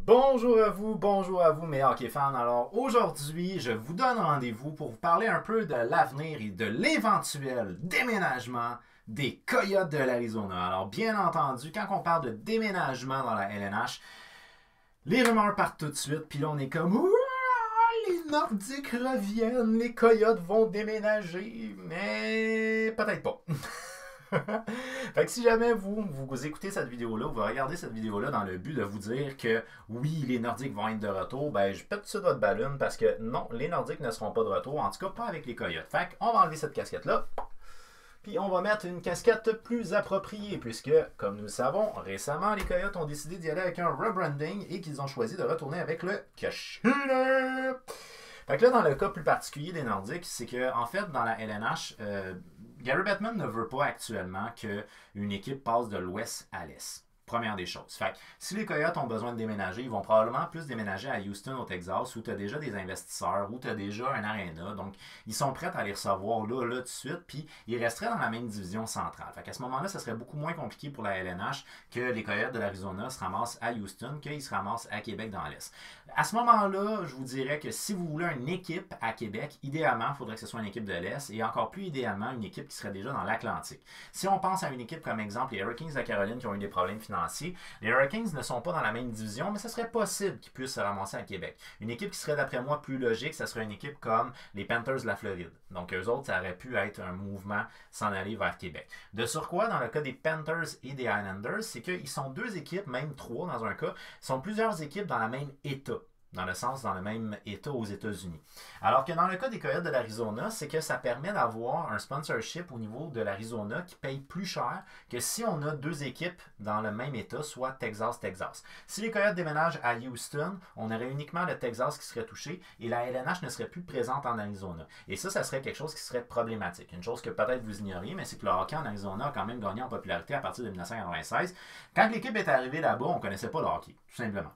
Bonjour à vous mes hockey fans. Alors aujourd'hui, je vous donne rendez-vous pour vous parler un peu de l'avenir et de l'éventuel déménagement des Coyotes de l'Arizona. Alors bien entendu, quand on parle de déménagement dans la LNH, les rumeurs partent tout de suite, puis là on est comme ouah, les Nordiques reviennent, les Coyotes vont déménager, mais peut-être pas. Fait que si jamais vous écoutez cette vidéo-là, vous regardez cette vidéo-là dans le but de vous dire que oui, les Nordiques vont être de retour, ben je pète tout de suite votre ballon parce que non, les Nordiques ne seront pas de retour, en tout cas pas avec les Coyotes. Fait qu'on va enlever cette casquette-là, puis on va mettre une casquette plus appropriée, puisque, comme nous le savons, récemment, les Coyotes ont décidé d'y aller avec un rebranding et qu'ils ont choisi de retourner avec le Kachina. Fait que là, dans le cas plus particulier des Nordiques, c'est que en fait, dans la LNH, Gary Bettman ne veut pas actuellement qu'une équipe passe de l'ouest à l'est. Première des choses. Fait que si les Coyotes ont besoin de déménager, ils vont probablement plus déménager à Houston, au Texas, où tu as déjà des investisseurs, où tu as déjà un aréna. Donc, ils sont prêts à les recevoir là, tout de suite, puis ils resteraient dans la même division centrale. Fait qu'à ce moment-là, ça serait beaucoup moins compliqué pour la LNH que les Coyotes de l'Arizona se ramassent à Houston, qu'ils se ramassent à Québec dans l'Est. À ce moment-là, je vous dirais que si vous voulez une équipe à Québec, idéalement, il faudrait que ce soit une équipe de l'Est et encore plus idéalement, une équipe qui serait déjà dans l'Atlantique. Si on pense à une équipe comme exemple les Hurricanes de Caroline qui ont eu des problèmes financiers, les Hurricanes ne sont pas dans la même division, mais ce serait possible qu'ils puissent se ramasser à Québec. Une équipe qui serait d'après moi plus logique, ce serait une équipe comme les Panthers de la Floride. Donc eux autres, ça aurait pu être un mouvement s'en aller vers Québec. De surcroît, dans le cas des Panthers et des Islanders, c'est qu'ils sont deux équipes, même trois dans un cas, sont plusieurs équipes dans le même état. Dans le sens, dans le même état aux États-Unis. Alors que dans le cas des Coyotes de l'Arizona, c'est que ça permet d'avoir un sponsorship au niveau de l'Arizona qui paye plus cher que si on a deux équipes dans le même état, soit Texas. Si les Coyotes déménagent à Houston, on aurait uniquement le Texas qui serait touché et la LNH ne serait plus présente en Arizona. Et ça serait quelque chose qui serait problématique. Une chose que peut-être vous ignoriez, mais c'est que le hockey en Arizona a quand même gagné en popularité à partir de 1996. Quand l'équipe est arrivée là-bas, on ne connaissait pas le hockey, tout simplement.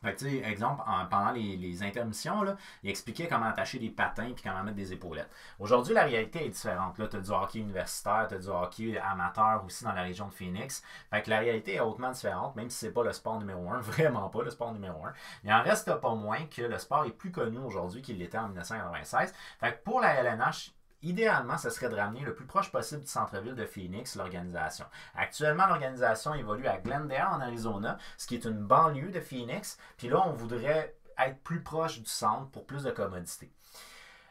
Fait que, tu sais, exemple, pendant les intermissions, là, il expliquait comment attacher des patins puis comment mettre des épaulettes. Aujourd'hui, la réalité est différente. Là, tu as du hockey universitaire, tu as du hockey amateur aussi dans la région de Phoenix. Fait que la réalité est hautement différente, même si c'est pas le sport numéro un, vraiment pas le sport numéro un. Il en reste pas moins que le sport est plus connu aujourd'hui qu'il l'était en 1996. Fait que pour la LNH, idéalement, ce serait de ramener le plus proche possible du centre-ville de Phoenix l'organisation. Actuellement, l'organisation évolue à Glendale, en Arizona, ce qui est une banlieue de Phoenix. Puis là, on voudrait être plus proche du centre pour plus de commodité.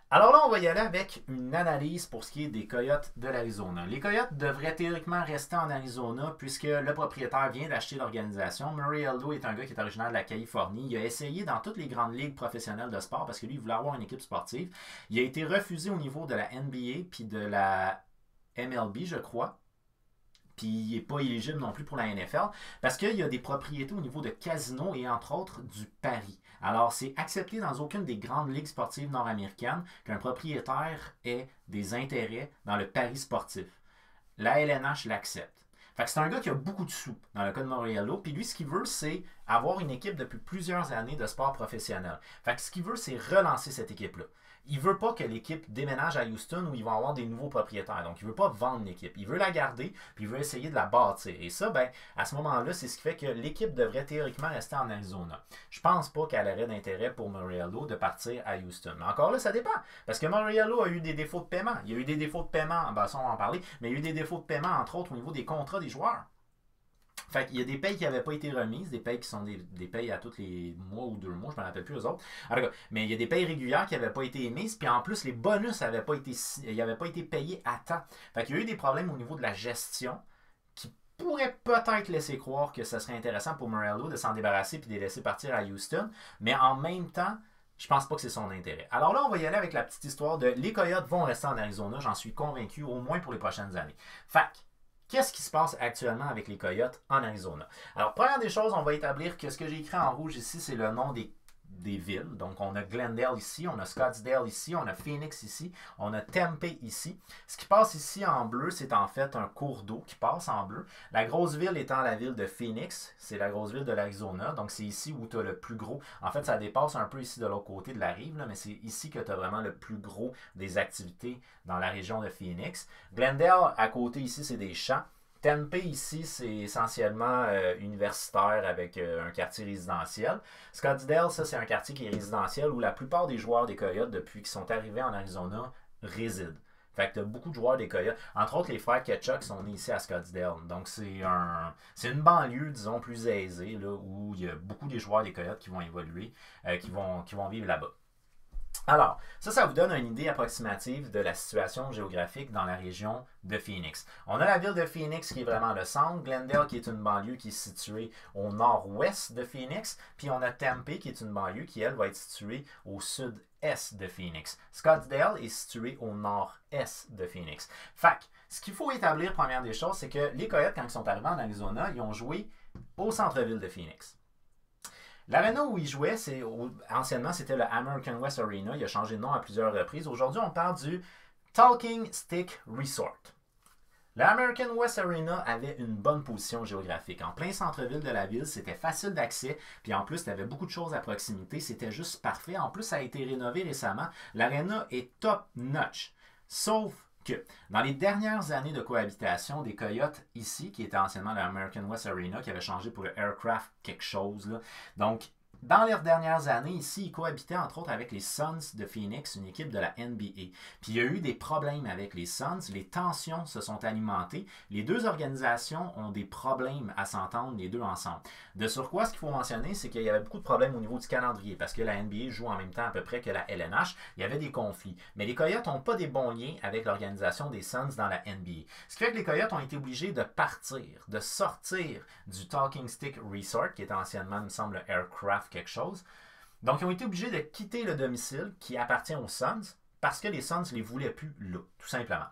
Alors là, on va y aller avec une analyse pour ce qui est des Coyotes de l'Arizona. Les Coyotes devraient théoriquement rester en Arizona puisque le propriétaire vient d'acheter l'organisation. Murray Aldo est un gars qui est originaire de la Californie. Il a essayé dans toutes les grandes ligues professionnelles de sport parce que lui, il voulait avoir une équipe sportive. Il a été refusé au niveau de la NBA puis de la MLB, je crois. Puis il n'est pas éligible non plus pour la NFL parce qu'il y a des propriétés au niveau de casinos et entre autres du pari. Alors c'est accepté dans aucune des grandes ligues sportives nord-américaines qu'un propriétaire ait des intérêts dans le pari sportif. La LNH l'accepte. Fait que c'est un gars qui a beaucoup de sous dans le cas de Moriello. Puis lui, ce qu'il veut, c'est avoir une équipe depuis plusieurs années de sport professionnel. Fait que ce qu'il veut, c'est relancer cette équipe-là. Il veut pas que l'équipe déménage à Houston où ils vont avoir des nouveaux propriétaires. Donc, il veut pas vendre l'équipe. Il veut la garder, puis il veut essayer de la bâtir. Et ça, ben, à ce moment-là, c'est ce qui fait que l'équipe devrait théoriquement rester en Arizona. Je pense pas qu'elle aurait d'intérêt pour Moriello de partir à Houston. Mais encore là, ça dépend. Parce que Moriello a eu des défauts de paiement. Il y a eu des défauts de paiement, ben ça on va en parler, mais il y a eu des défauts de paiement, entre autres, au niveau des contrats des joueurs. Fait qu'il y a des payes qui n'avaient pas été remises, des payes qui sont des payes à tous les mois ou 2 mois, je ne me rappelle plus eux autres. Alors, mais il y a des payes régulières qui n'avaient pas été émises, puis en plus, les bonus n'avaient pas été payés à temps. Fait qu'il y a eu des problèmes au niveau de la gestion qui pourraient peut-être laisser croire que ce serait intéressant pour Morello de s'en débarrasser puis de les laisser partir à Houston, mais en même temps, je pense pas que c'est son intérêt. Alors là, on va y aller avec la petite histoire de les Coyotes vont rester en Arizona, j'en suis convaincu, au moins pour les prochaines années. Fait qu'est-ce qui se passe actuellement avec les Coyotes en Arizona? Alors, première des choses, on va établir que ce que j'ai écrit en rouge ici, c'est le nom des villes. Donc, on a Glendale ici, on a Scottsdale ici, on a Phoenix ici, on a Tempe ici. Ce qui passe ici en bleu, c'est en fait un cours d'eau qui passe en bleu. La grosse ville étant la ville de Phoenix, c'est la grosse ville de l'Arizona. Donc, c'est ici où tu as le plus gros. En fait, ça dépasse un peu ici de l'autre côté de la rive, là, mais c'est ici que tu as vraiment le plus gros des activités dans la région de Phoenix. Glendale, à côté ici, c'est des champs. Tempe ici, c'est essentiellement universitaire avec un quartier résidentiel. Scottsdale, ça c'est un quartier qui est résidentiel où la plupart des joueurs des Coyotes depuis qu'ils sont arrivés en Arizona résident. Fait que tu as beaucoup de joueurs des Coyotes. Entre autres, les frères Ketchuk sont nés ici à Scottsdale. Donc, c'est une banlieue, disons, plus aisée, là, où il y a beaucoup des joueurs des Coyotes qui vont évoluer, qui vont vivre là-bas. Alors, ça vous donne une idée approximative de la situation géographique dans la région de Phoenix. On a la ville de Phoenix qui est vraiment le centre, Glendale qui est une banlieue qui est située au nord-ouest de Phoenix, puis on a Tempe qui est une banlieue qui, elle, va être située au sud-est de Phoenix. Scottsdale est situé au nord-est de Phoenix. Fait que, ce qu'il faut établir, première des choses, c'est que les Coyotes, quand ils sont arrivés en Arizona, ils ont joué au centre-ville de Phoenix. L'aréna où il jouait, anciennement, c'était le American West Arena. Il a changé de nom à plusieurs reprises. Aujourd'hui, on parle du Talking Stick Resort. L'American West Arena avait une bonne position géographique. En plein centre-ville de la ville, c'était facile d'accès. Puis en plus, il y avait beaucoup de choses à proximité. C'était juste parfait. En plus, ça a été rénové récemment. L'aréna est top-notch. Sauf que dans les dernières années de cohabitation des Coyotes ici, qui était anciennement l'American West Arena, qui avait changé pour le Aircraft quelque chose, là. Donc, dans les dernières années, ici, ils cohabitaient entre autres avec les Suns de Phoenix, une équipe de la NBA. Puis il y a eu des problèmes avec les Suns, les tensions se sont alimentées, les deux organisations ont des problèmes à s'entendre, les deux ensemble. De surcroît, ce qu'il faut mentionner, c'est qu'il y avait beaucoup de problèmes au niveau du calendrier, parce que la NBA joue en même temps à peu près que la LNH, il y avait des conflits. Mais les Coyotes n'ont pas des bons liens avec l'organisation des Suns dans la NBA. Ce qui fait que les Coyotes ont été obligés de partir, de sortir du Talking Stick Resort, qui était anciennement, il me semble, le Aircraft quelque chose. Donc, ils ont été obligés de quitter le domicile qui appartient aux Suns parce que les Suns ne les voulaient plus là, tout simplement.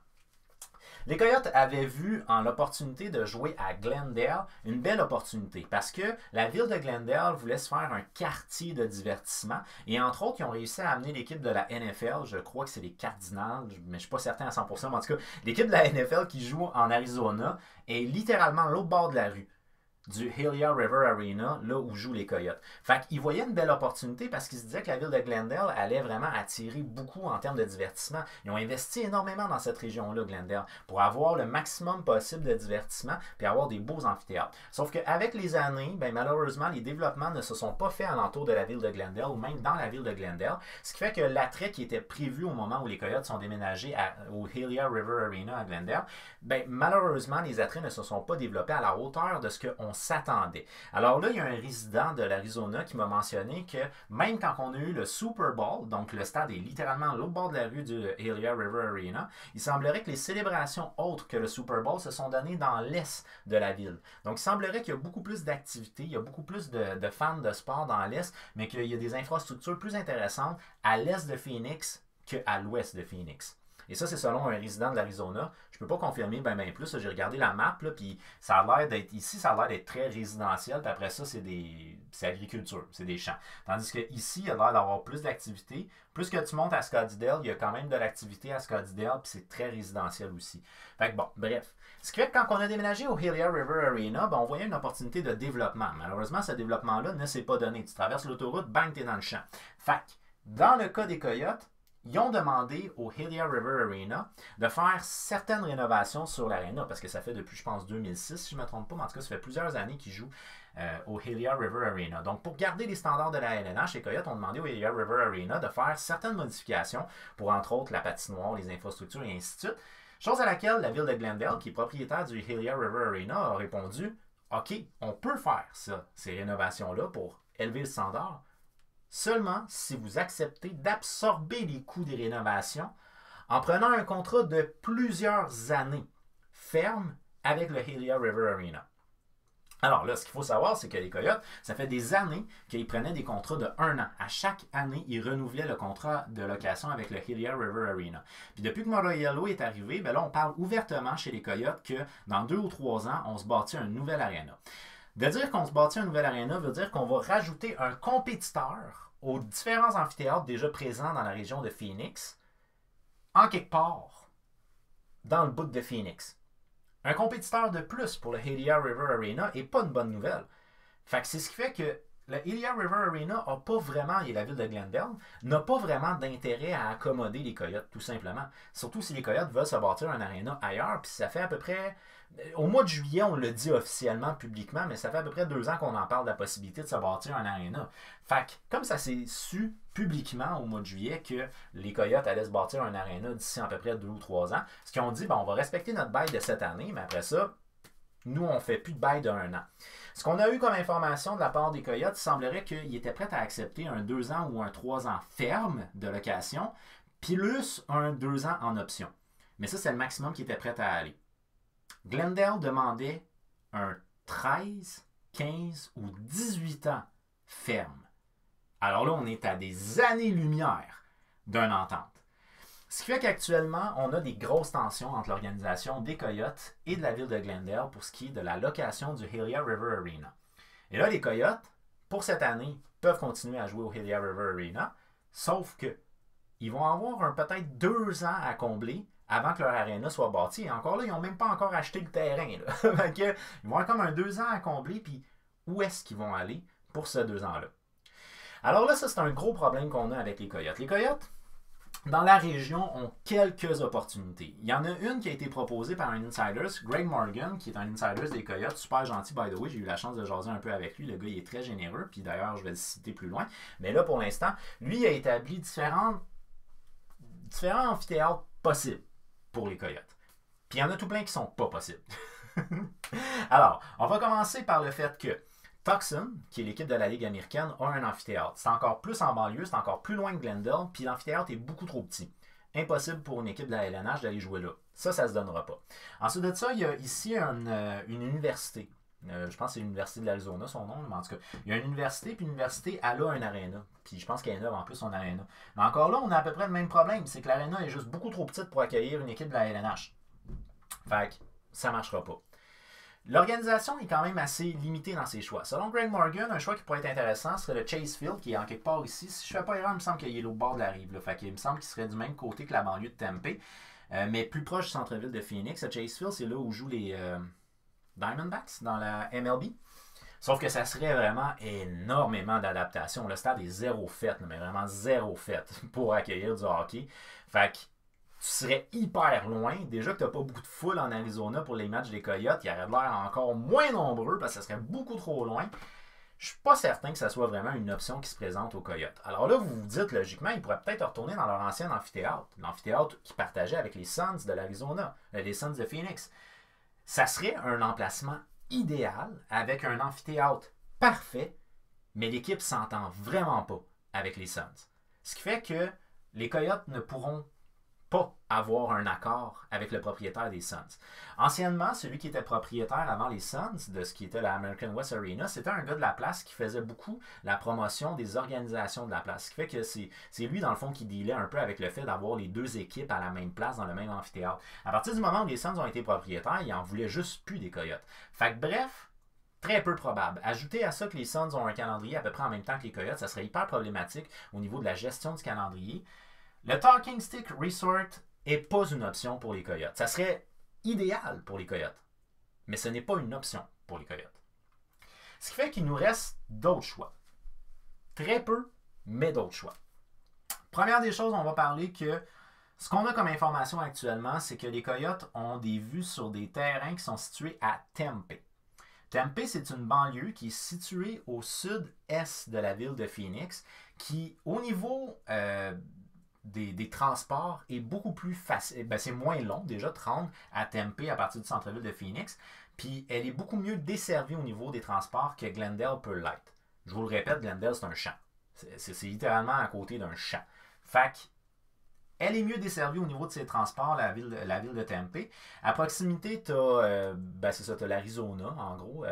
Les Coyotes avaient vu en l'opportunité de jouer à Glendale une belle opportunité parce que la ville de Glendale voulait se faire un quartier de divertissement et entre autres, ils ont réussi à amener l'équipe de la NFL, je crois que c'est les Cardinals, mais je ne suis pas certain à 100%, mais en tout cas, l'équipe de la NFL qui joue en Arizona est littéralement à l'autre bord de la rue du Hilia River Arena, là où jouent les Coyotes. Fait qu'ils voyaient une belle opportunité parce qu'ils se disaient que la ville de Glendale allait vraiment attirer beaucoup en termes de divertissement. Ils ont investi énormément dans cette région-là, Glendale, pour avoir le maximum possible de divertissement et avoir des beaux amphithéâtres. Sauf qu'avec les années, ben, malheureusement, les développements ne se sont pas faits alentour de la ville de Glendale ou même dans la ville de Glendale, ce qui fait que l'attrait qui était prévu au moment où les Coyotes sont déménagés au Hilia River Arena à Glendale, ben, malheureusement, les attraits ne se sont pas développés à la hauteur de ce qu'on s'attendait. Alors là, il y a un résident de l'Arizona qui m'a mentionné que même quand on a eu le Super Bowl, donc le stade est littéralement à l'autre bord de la rue du Hilia River Arena, il semblerait que les célébrations autres que le Super Bowl se sont données dans l'est de la ville. Donc il semblerait qu'il y a beaucoup plus d'activités, il y a beaucoup plus de fans de sport dans l'est, mais qu'il y a des infrastructures plus intéressantes à l'est de Phoenix qu'à l'ouest de Phoenix. Et ça, c'est selon un résident de l'Arizona. Je ne peux pas confirmer ben plus. J'ai regardé la map, là, puis ça a l'air d'être ici, ça a l'air d'être très résidentiel. Puis après ça, c'est agriculture, c'est des champs. Tandis que ici, il y a l'air d'avoir plus d'activité. Plus que tu montes à Scottsdale, il y a quand même de l'activité à Scottsdale, puis c'est très résidentiel aussi. Fait que bon, bref. Ce qui fait que quand on a déménagé au Hilia River Arena, ben on voyait une opportunité de développement. Malheureusement, ce développement-là ne s'est pas donné. Tu traverses l'autoroute, bang, t'es dans le champ. Fait que, dans le cas des Coyotes, ils ont demandé au Hilia River Arena de faire certaines rénovations sur l'aréna, parce que ça fait depuis, je pense, 2006, si je ne me trompe pas, mais en tout cas, ça fait plusieurs années qu'ils jouent au Hilia River Arena. Donc, pour garder les standards de la LNH, les Coyotes ont demandé au Hilia River Arena de faire certaines modifications pour, entre autres, la patinoire, les infrastructures et ainsi de suite. Chose à laquelle la ville de Glendale, qui est propriétaire du Hilia River Arena, a répondu « OK, on peut faire ça, ces rénovations-là, pour élever le standard, seulement si vous acceptez d'absorber les coûts des rénovations en prenant un contrat de plusieurs années ferme avec le Hilia River Arena. » Alors là, ce qu'il faut savoir, c'est que les Coyotes, ça fait des années qu'ils prenaient des contrats de 1 an. À chaque année, ils renouvelaient le contrat de location avec le Hilia River Arena. Puis depuis que Moroyello est arrivé, ben là, on parle ouvertement chez les Coyotes que dans 2 ou 3 ans, on se bâtit un nouvel aréna. De dire qu'on se bâtit un nouvel aréna veut dire qu'on va rajouter un compétiteur aux différents amphithéâtres déjà présents dans la région de Phoenix, en quelque part, dans le bout de Phoenix. Un compétiteur de plus pour le Hilia River Arena n'est pas une bonne nouvelle. Fait que c'est ce qui fait que le Elia River Arena a pas vraiment, et la ville de Glendale, n'a pas vraiment d'intérêt à accommoder les Coyotes, tout simplement. Surtout si les Coyotes veulent se bâtir un aréna ailleurs, puis ça fait à peu près... Au mois de juillet, on le dit officiellement, publiquement, mais ça fait à peu près 2 ans qu'on en parle de la possibilité de se bâtir un aréna. Fait que, comme ça s'est su publiquement au mois de juillet que les Coyotes allaient se bâtir un aréna d'ici à peu près 2 ou 3 ans, ce qu'ils ont dit, ben, on va respecter notre bail de cette année, mais après ça, nous, on ne fait plus de bail d'1 an. Ce qu'on a eu comme information de la part des Coyotes, il semblerait qu'ils étaient prêts à accepter un 2 ans ou un 3 ans ferme de location, plus un 2 ans en option. Mais ça, c'est le maximum qu'ils étaient prêts à aller. Glendale demandait un 13, 15 ou 18 ans ferme. Alors là, on est à des années-lumière d'une entente. Ce qui fait qu'actuellement, on a des grosses tensions entre l'organisation des Coyotes et de la ville de Glendale pour ce qui est de la location du Helia River Arena. Et là, les Coyotes, pour cette année, peuvent continuer à jouer au Helia River Arena, sauf que ils vont avoir peut-être 2 ans à combler avant que leur aréna soit bâtie. Et encore là, ils n'ont même pas encore acheté le terrain. Donc, ils vont avoir comme un 2 ans à combler, puis où est-ce qu'ils vont aller pour ces 2 ans-là? Alors là, ça, c'est un gros problème qu'on a avec les Coyotes. Les Coyotes, dans la région, ont quelques opportunités. Il y en a une qui a été proposée par un insider, Greg Morgan, qui est un insider des Coyotes, super gentil, by the way. J'ai eu la chance de jaser un peu avec lui. Le gars, il est très généreux, puis d'ailleurs, je vais le citer plus loin. Mais là, pour l'instant, lui a établi différents amphithéâtres possibles pour les Coyotes. Puis il y en a tout plein qui sont pas possibles. Alors, on va commencer par le fait que Tucson, qui est l'équipe de la Ligue américaine, a un amphithéâtre. C'est encore plus en banlieue, c'est encore plus loin que Glendale, puis l'amphithéâtre est beaucoup trop petit. Impossible pour une équipe de la LNH d'aller jouer là. Ça se donnera pas. Ensuite de ça, il y a ici une université. Je pense que c'est l'Université de l'Arizona, son nom, mais en tout cas, il y a une université, puis l'université, elle a un aréna. Puis je pense qu'elle a en plus son aréna. Mais encore là, on a à peu près le même problème, c'est que l'aréna est juste beaucoup trop petite pour accueillir une équipe de la LNH. Fait que ça marchera pas. L'organisation est quand même assez limitée dans ses choix. Selon Greg Morgan, un choix qui pourrait être intéressant serait le Chase Field, qui est en quelque part ici. Si je ne fais pas erreur, il me semble qu'il est au bord de la rive. Là. Fait qu'il me semble qu'il serait du même côté que la banlieue de Tempe, mais plus proche du centre-ville de Phoenix. Le Chase Field, c'est là où jouent les Diamondbacks dans la MLB. Sauf que ça serait vraiment énormément d'adaptation. Le stade est zéro fait, mais vraiment zéro fait pour accueillir du hockey. Fait que tu serais hyper loin. Déjà que tu n'as pas beaucoup de foule en Arizona pour les matchs des Coyotes, il y aurait de l'air encore moins nombreux parce que ça serait beaucoup trop loin. Je suis pas certain que ça soit vraiment une option qui se présente aux Coyotes. Alors là, vous vous dites, logiquement, ils pourraient peut-être retourner dans leur ancien amphithéâtre. L'amphithéâtre qu'ils partageaient avec les Suns de l'Arizona, les Suns de Phoenix. Ça serait un emplacement idéal avec un amphithéâtre parfait, mais l'équipe s'entend vraiment pas avec les Suns. Ce qui fait que les Coyotes ne pourront pas avoir un accord avec le propriétaire des Suns. Anciennement, celui qui était propriétaire avant les Suns, de ce qui était la American West Arena, c'était un gars de la place qui faisait beaucoup la promotion des organisations de la place. Ce qui fait que c'est lui, dans le fond, qui dealait un peu avec le fait d'avoir les 2 équipes à la même place dans le même amphithéâtre. À partir du moment où les Suns ont été propriétaires, ils en voulaient juste plus des Coyotes. Fait que bref, très peu probable. Ajoutez à ça que les Suns ont un calendrier à peu près en même temps que les Coyotes, ça serait hyper problématique au niveau de la gestion du calendrier. Le Talking Stick Resort n'est pas une option pour les Coyotes. Ça serait idéal pour les Coyotes, mais ce n'est pas une option pour les Coyotes. Ce qui fait qu'il nous reste d'autres choix. Très peu, mais d'autres choix. Première des choses, on va parler que ce qu'on a comme information actuellement, c'est que les Coyotes ont des vues sur des terrains qui sont situés à Tempe. Tempe, c'est une banlieue qui est située au sud-est de la ville de Phoenix, qui, au niveau des transports est beaucoup plus facile. Ben, c'est moins long déjà de rendre à Tempe à partir du centre-ville de Phoenix. Puis elle est beaucoup mieux desservie au niveau des transports que Glendale peut l'être. Je vous le répète, Glendale, c'est un champ. C'est littéralement à côté d'un champ. Fait elle est mieux desservie au niveau de ses transports, la ville de Tempe. À proximité, tu as l'Arizona, en gros.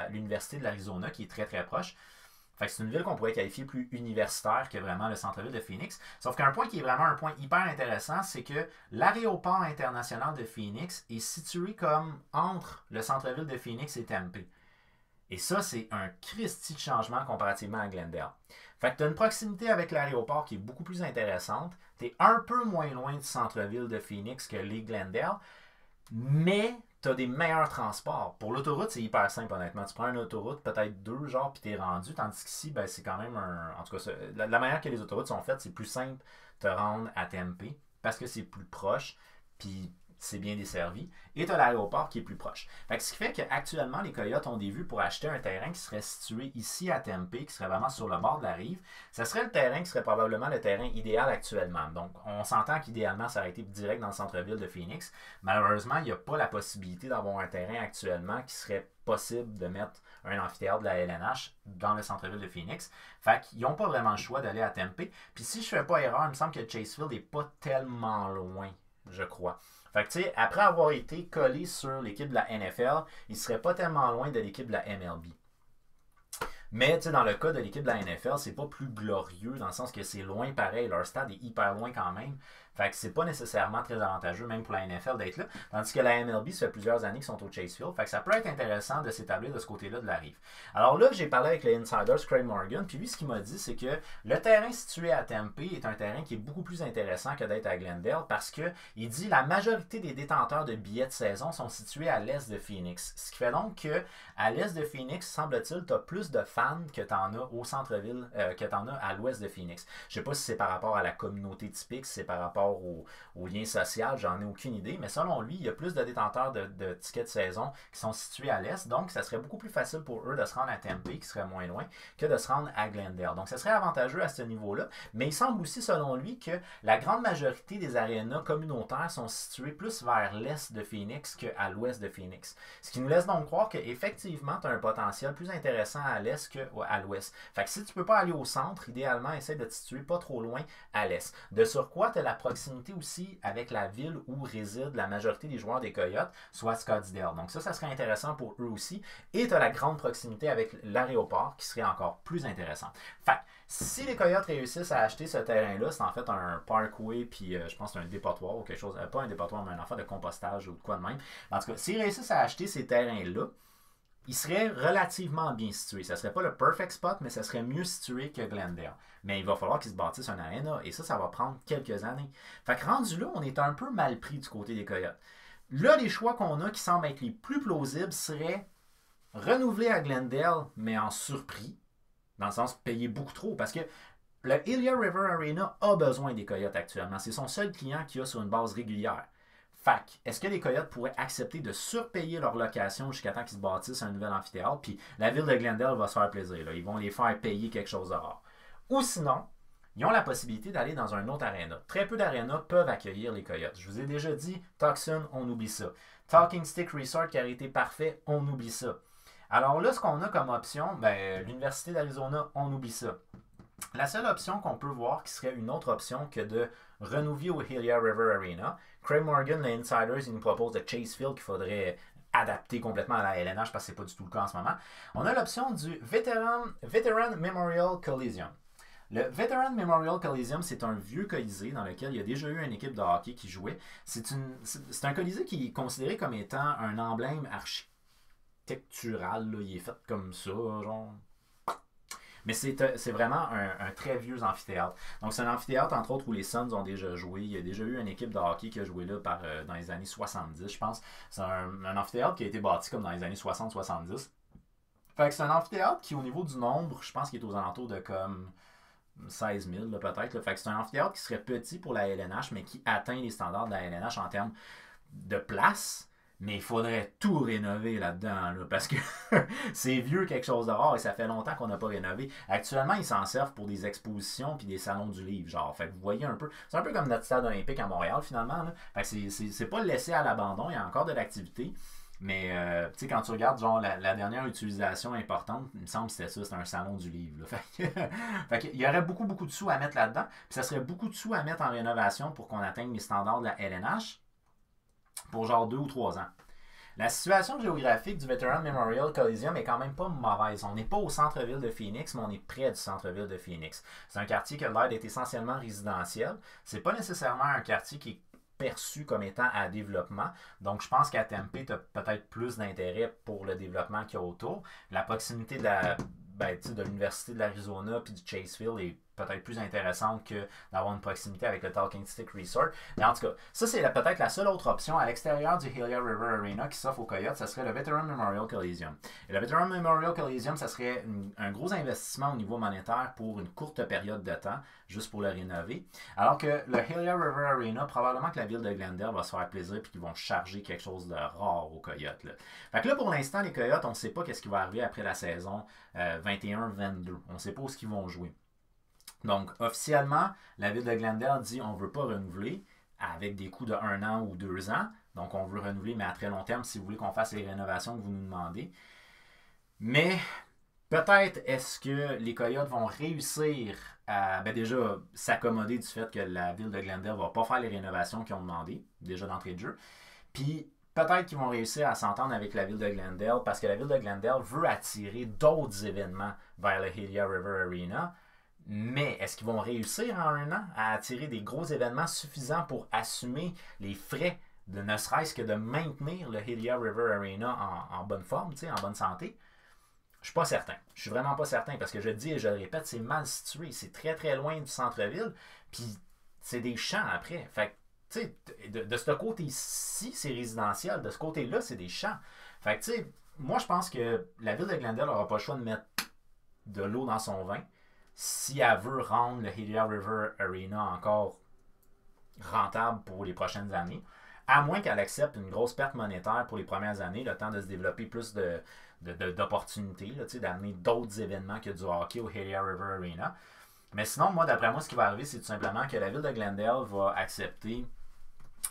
L'Université de l'Arizona qui est très très proche. Fait que c'est une ville qu'on pourrait qualifier plus universitaire que vraiment le centre-ville de Phoenix. Sauf qu'un point qui est vraiment un point hyper intéressant, c'est que l'aéroport international de Phoenix est situé comme entre le centre-ville de Phoenix et Tempe. Et ça, c'est un Christi de changement comparativement à Glendale. Fait que tu as une proximité avec l'aéroport qui est beaucoup plus intéressante. Tu es un peu moins loin du centre-ville de Phoenix que les Glendale, mais tu as des meilleurs transports. Pour l'autoroute, c'est hyper simple, honnêtement. Tu prends une autoroute, peut-être deux, genre, puis t'es rendu. Tandis qu'ici, ben, c'est quand même un. En tout cas, la manière que les autoroutes sont faites, c'est plus simple de te rendre à Tempe parce que c'est plus proche, puis c'est bien desservi. Et tu as l'aéroport qui est plus proche. Fait que ce qui fait qu'actuellement, les Coyotes ont des vues pour acheter un terrain qui serait situé ici à Tempe, qui serait vraiment sur le bord de la rive. Ça serait le terrain qui serait probablement le terrain idéal actuellement. Donc, on s'entend qu'idéalement, ça aurait été direct dans le centre-ville de Phoenix. Malheureusement, il n'y a pas la possibilité d'avoir un terrain actuellement qui serait possible de mettre un amphithéâtre de la LNH dans le centre-ville de Phoenix. Fait qu'ils n'ont pas vraiment le choix d'aller à Tempe. Puis si je ne fais pas erreur, il me semble que Chasefield n'est pas tellement loin, je crois. Fait que, tu sais, après avoir été collé sur l'équipe de la NFL, il ne serait pas tellement loin de l'équipe de la MLB. Mais, tu sais, dans le cas de l'équipe de la NFL, c'est pas plus glorieux dans le sens que c'est loin pareil. Leur stade est hyper loin quand même. Fait que c'est pas nécessairement très avantageux, même pour la NFL, d'être là. Tandis que la MLB, ça fait plusieurs années qu'ils sont au Chase Field. Fait que ça peut être intéressant de s'établir de ce côté-là de la rive. Alors là, j'ai parlé avec le insider Craig Morgan, puis lui, ce qu'il m'a dit, c'est que le terrain situé à Tempe est un terrain qui est beaucoup plus intéressant que d'être à Glendale parce que il dit la majorité des détenteurs de billets de saison sont situés à l'est de Phoenix. Ce qui fait donc que à l'est de Phoenix, semble-t-il, tu as plus de fans que tu en as au centre-ville, que tu en as à l'ouest de Phoenix. Je sais pas si c'est par rapport à la communauté typique, si c'est par rapport au lien social, j'en ai aucune idée, mais selon lui, il y a plus de détenteurs de tickets de saison qui sont situés à l'est, donc ça serait beaucoup plus facile pour eux de se rendre à Tempe, qui serait moins loin, que de se rendre à Glendale. Donc ça serait avantageux à ce niveau-là, mais il semble aussi, selon lui, que la grande majorité des arénas communautaires sont situées plus vers l'est de Phoenix qu'à l'ouest de Phoenix. Ce qui nous laisse donc croire qu'effectivement, tu as un potentiel plus intéressant à l'est qu'à l'ouest. Fait que si tu ne peux pas aller au centre, idéalement, essaie de te situer pas trop loin à l'est. De surcroît, tu as la proximité aussi avec la ville où réside la majorité des joueurs des Coyotes, soit Scottsdale. Donc ça serait intéressant pour eux aussi. Et tu as la grande proximité avec l'aéroport qui serait encore plus intéressant. Fait que, si les Coyotes réussissent à acheter ce terrain-là, c'est en fait un parkway, puis je pense que c'est un dépotoir ou quelque chose, pas un dépotoir, mais un affaire de compostage ou de quoi de même. En tout cas, s'ils réussissent à acheter ces terrains-là, ils seraient relativement bien situés. Ça ne serait pas le perfect spot, mais ça serait mieux situé que Glendale. Mais il va falloir qu'ils se bâtissent un aréna, et ça va prendre quelques années. Fait que rendu là, on est un peu mal pris du côté des Coyotes. Là, les choix qu'on a qui semblent être les plus plausibles seraient renouveler à Glendale, mais en surprix, dans le sens payer beaucoup trop, parce que le Ilya River Arena a besoin des Coyotes actuellement. C'est son seul client qu'il a sur une base régulière. Fac, est-ce que les Coyotes pourraient accepter de surpayer leur location jusqu'à temps qu'ils se bâtissent un nouvel amphithéâtre, puis la ville de Glendale va se faire plaisir. Là. Ils vont les faire payer quelque chose de rare. Ou sinon, ils ont la possibilité d'aller dans un autre aréna. Très peu d'arénas peuvent accueillir les Coyotes. Je vous ai déjà dit, Tucson, on oublie ça. Talking Stick Resort qui aurait été parfait, on oublie ça. Alors là, ce qu'on a comme option, ben, l'Université d'Arizona, on oublie ça. La seule option qu'on peut voir qui serait une autre option que de renouveler au Ilya River Arena, Craig Morgan, les Insiders, il nous propose de Chasefield qu'il faudrait adapter complètement à la LNH parce que c'est pas du tout le cas en ce moment. On a l'option du Veteran Memorial Coliseum. Le Veteran Memorial Coliseum, c'est un vieux colisée dans lequel il y a déjà eu une équipe de hockey qui jouait. C'est un colisée qui est considéré comme étant un emblème architectural. Là. Il est fait comme ça, genre... Mais c'est vraiment un très vieux amphithéâtre. Donc, c'est un amphithéâtre, entre autres, où les Suns ont déjà joué. Il y a déjà eu une équipe de hockey qui a joué là dans les années 70, je pense. C'est un amphithéâtre qui a été bâti comme dans les années 60-70. Fait que c'est un amphithéâtre qui, au niveau du nombre, je pense qu'il est aux alentours de comme 16 000 peut-être. Là. Fait que c'est un amphithéâtre qui serait petit pour la LNH, mais qui atteint les standards de la LNH en termes de place. Mais il faudrait tout rénover là-dedans, là, parce que c'est vieux quelque chose de rare et ça fait longtemps qu'on n'a pas rénové. Actuellement, ils s'en servent pour des expositions puis des salons du livre, genre. Fait que vous voyez un peu, c'est un peu comme notre stade olympique à Montréal, finalement. Là. Fait que c'est pas laissé à l'abandon, il y a encore de l'activité. Mais, tu sais, quand tu regardes, genre, la dernière utilisation importante, il me semble que c'était ça, c'était un salon du livre. Là. Fait qu'il y aurait beaucoup, beaucoup de sous à mettre là-dedans. Puis ça serait beaucoup de sous à mettre en rénovation pour qu'on atteigne les standards de la LNH. Pour genre 2 ou 3 ans. La situation géographique du Veteran Memorial Coliseum est quand même pas mauvaise. On n'est pas au centre-ville de Phoenix, mais on est près du centre-ville de Phoenix. C'est un quartier qui a l'air d'être essentiellement résidentiel. C'est pas nécessairement un quartier qui est perçu comme étant à développement. Donc, je pense qu'à Tempe, tu as peut-être plus d'intérêt pour le développement qu'il y a autour. La proximité de l'Université de l'Arizona puis du Chasefield est peut-être plus intéressante que d'avoir une proximité avec le Talking Stick Resort. Mais en tout cas, ça c'est peut-être la seule autre option à l'extérieur du Helia River Arena qui s'offre aux Coyotes, ça serait le Veteran Memorial Coliseum. Et le Veteran Memorial Coliseum, ça serait un gros investissement au niveau monétaire pour une courte période de temps, juste pour le rénover. Alors que le Helia River Arena, probablement que la ville de Glendale va se faire plaisir et qu'ils vont charger quelque chose de rare aux Coyotes. Là. Fait que là, pour l'instant, les Coyotes, on ne sait pas qu'est-ce qui va arriver après la saison 21-22. On ne sait pas où ils vont jouer. Donc, officiellement, la ville de Glendale dit on ne veut pas renouveler avec des coûts de 1 an ou 2 ans. Donc, on veut renouveler, mais à très long terme, si vous voulez qu'on fasse les rénovations que vous nous demandez. Mais peut-être est-ce que les Coyotes vont réussir à déjà s'accommoder du fait que la ville de Glendale ne va pas faire les rénovations qu'ils ont demandé, déjà d'entrée de jeu. Puis, peut-être qu'ils vont réussir à s'entendre avec la ville de Glendale parce que la ville de Glendale veut attirer d'autres événements vers le Helia River Arena. Mais est-ce qu'ils vont réussir en 1 an à attirer des gros événements suffisants pour assumer les frais de ne serait-ce que de maintenir le Helia River Arena en bonne forme, en bonne santé? Je suis pas certain. Je suis vraiment pas certain parce que je le dis et je le répète, c'est mal situé. C'est très très loin du centre-ville. Puis c'est des champs après. Fait que, de ce côté-ci, c'est résidentiel. De ce côté-là, c'est des champs. Fait que, moi, je pense que la ville de Glendale n'aura pas le choix de mettre de l'eau dans son vin si elle veut rendre le Helia River Arena encore rentable pour les prochaines années. À moins qu'elle accepte une grosse perte monétaire pour les premières années, le temps de se développer plus d'opportunités, d'amener d'autres événements que du hockey au Helia River Arena. Mais sinon, moi, d'après moi, ce qui va arriver, c'est tout simplement que la ville de Glendale va accepter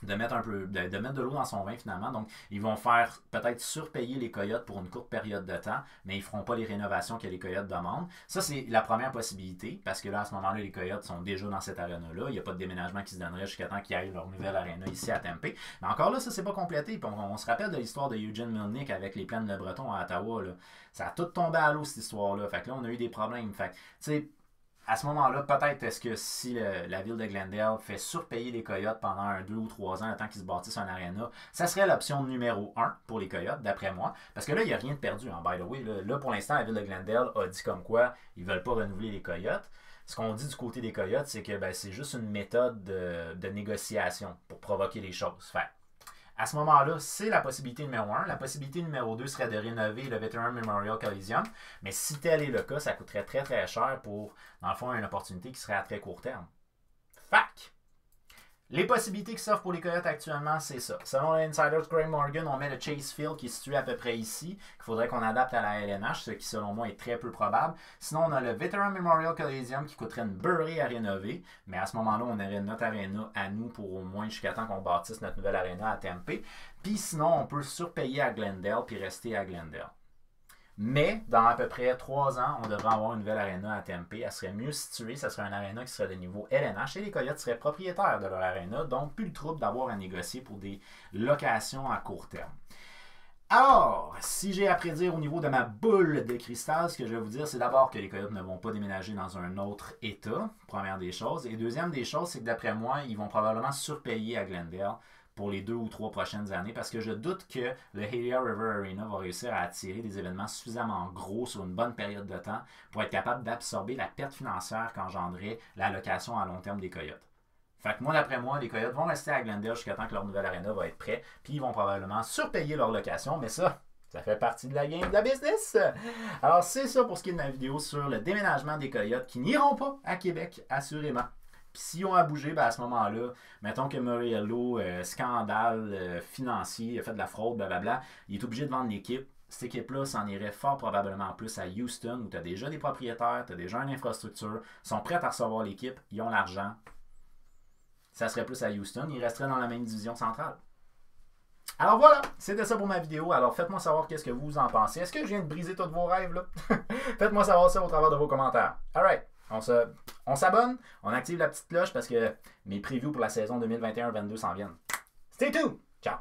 de mettre de l'eau dans son vin finalement. Donc, ils vont faire peut-être surpayer les Coyotes pour une courte période de temps, mais ils ne feront pas les rénovations que les Coyotes demandent. Ça, c'est la première possibilité, parce que là, à ce moment-là, les Coyotes sont déjà dans cette aréna-là. Il n'y a pas de déménagement qui se donnerait jusqu'à temps qu'ils aillent leur nouvelle aréna ici à Tempe. Mais encore là, ça, c'est pas complété. Puis on se rappelle de l'histoire de Eugene Melnyk avec les Plaines de Breton à Ottawa. Là. Ça a tout tombé à l'eau, cette histoire-là. Fait que là, on a eu des problèmes. Fait que, tu sais, à ce moment-là, peut-être est-ce que si la ville de Glendale fait surpayer les Coyotes pendant 2 ou 3 ans, le temps qu'ils se bâtissent un aréna, ça serait l'option numéro 1 pour les Coyotes, d'après moi. Parce que là, il n'y a rien de perdu, hein, by the way. Là, pour l'instant, la ville de Glendale a dit comme quoi ils ne veulent pas renouveler les Coyotes. Ce qu'on dit du côté des Coyotes, c'est que c'est juste une méthode de négociation pour provoquer les choses. Fait à ce moment-là, c'est la possibilité numéro 1. La possibilité numéro 2 serait de rénover le Veteran Memorial Coliseum. Mais si tel est le cas, ça coûterait très très cher pour, dans le fond, une opportunité qui serait à très court terme. Fac! Les possibilités qui s'offrent pour les Coyotes actuellement, c'est ça. Selon l'insider Greg Morgan, on met le Chase Field qui est situé à peu près ici, qu'il faudrait qu'on adapte à la LNH, ce qui selon moi est très peu probable. Sinon, on a le Veteran Memorial Coliseum qui coûterait une beurrée à rénover, mais à ce moment-là, on aurait notre aréna à nous pour au moins jusqu'à temps qu'on bâtisse notre nouvelle aréna à Tempe. Puis sinon, on peut surpayer à Glendale puis rester à Glendale. Mais dans à peu près 3 ans, on devrait avoir une nouvelle aréna à Tempe. Elle serait mieux située. Ça serait une aréna qui serait de niveau LNH. Et les Coyotes seraient propriétaires de leur aréna. Donc, plus le trouble d'avoir à négocier pour des locations à court terme. Alors, si j'ai à prédire au niveau de ma boule de cristal, ce que je vais vous dire, c'est d'abord que les Coyotes ne vont pas déménager dans un autre état. Première des choses. Et deuxième des choses, c'est que d'après moi, ils vont probablement surpayer à Glendale pour les 2 ou 3 prochaines années parce que je doute que le Helia River Arena va réussir à attirer des événements suffisamment gros sur une bonne période de temps pour être capable d'absorber la perte financière qu'engendrait la location à long terme des Coyotes. Fait que moi, d'après moi, les Coyotes vont rester à Glendale jusqu'à temps que leur nouvelle arena va être prête, puis ils vont probablement surpayer leur location, mais ça fait partie de la game de la business. Alors, c'est ça pour ce qui est de ma vidéo sur le déménagement des Coyotes qui n'iront pas à Québec, assurément. Puis s'ils ont à bouger, à ce moment-là, mettons que Murriello, scandale financier, a fait de la fraude, blablabla, il est obligé de vendre l'équipe. Cette équipe-là s'en irait fort probablement plus à Houston, où tu as déjà des propriétaires, tu as déjà une infrastructure, sont prêts à recevoir l'équipe, ils ont l'argent. Ça serait plus à Houston, ils resteraient dans la même division centrale. Alors voilà, c'était ça pour ma vidéo. Alors faites-moi savoir qu'est-ce que vous en pensez. Est-ce que je viens de briser tous vos rêves là? Faites-moi savoir ça au travers de vos commentaires. Alright. On s'abonne, on active la petite cloche parce que mes previews pour la saison 2021-22 s'en viennent. Stay tuned! Ciao!